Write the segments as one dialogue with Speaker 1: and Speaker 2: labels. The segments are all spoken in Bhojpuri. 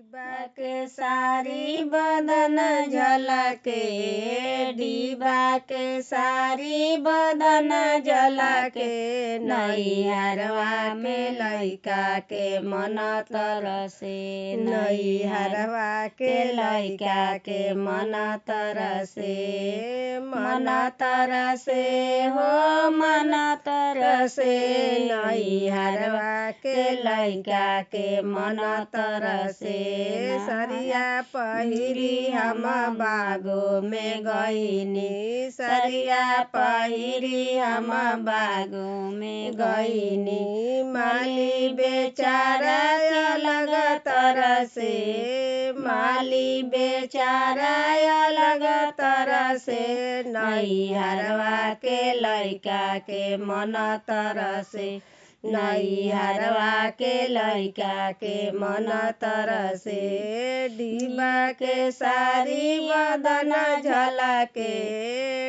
Speaker 1: डिब्बा के सारी बदन झलके, डिब्बा के सारी बदन झलके, नैहरवा में लइका के मन तरसे, नैहरवा के लइका के मन तरसे, मन तरसे हो मन तरसे, नैहरवा के लइका के मन तरसे। सरिया पहिरी हम बागो में गईनी, सरिया पहिरी हम बागो में गईनी, माली बेचारा अलग तरसे, माली बेचारा अलग तरसे, नैहरवा के लइका के मन तरसे, नैहरवा के लइका के मन तरसे। डिब्बा के सारी बदन झलके,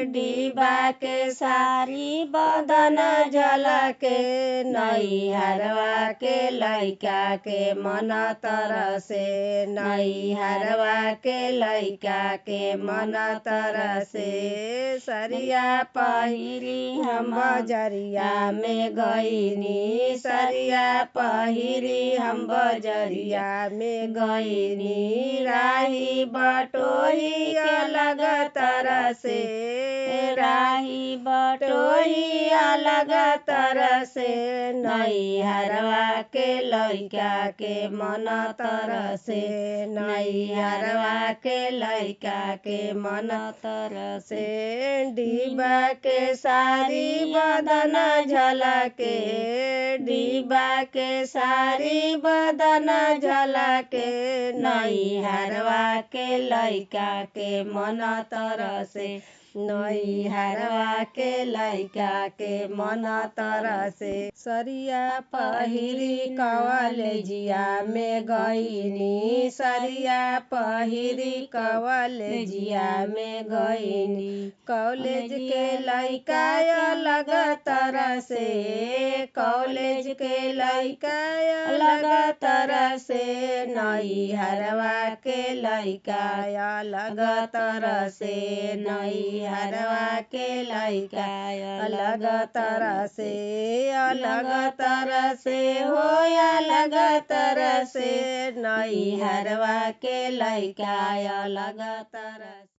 Speaker 1: डिब्बा के सारी बदन झलके, नैहरवा के लइका के मन तरसे, नैहरवा के लइका के मन तरसे। सरिया पहिरी हम बजरिया में गईनी, सरिया पहिरी हम बजरिया में गईनी, राही बटोही अलग तरसे, राही बटोही अलग तरसे, नैहरवा के लइका के मन तरसे, नैहरवा के लइका के मन तरसे। डिब्बा के सारी बदन झलके, डिब्बा के सारी बदन झलके, नैहरवा के लइका के मन तरसे, नैहरवा के लइका के मन तरसे। सरिया पहिरी कॉलेजिया में गईनी, सरिया पहिरी कॉलेजिया में गईनी, कॉलेज के लइका अलग तरसे, कॉलेज के लइका अलग तरसे, नैहरवा के लइका अलग तरसे, नैहरवा के लइका अलग तरसे, अलग तरसे हो अलग तरसे, नैहरवा के लइका अलग तरसे।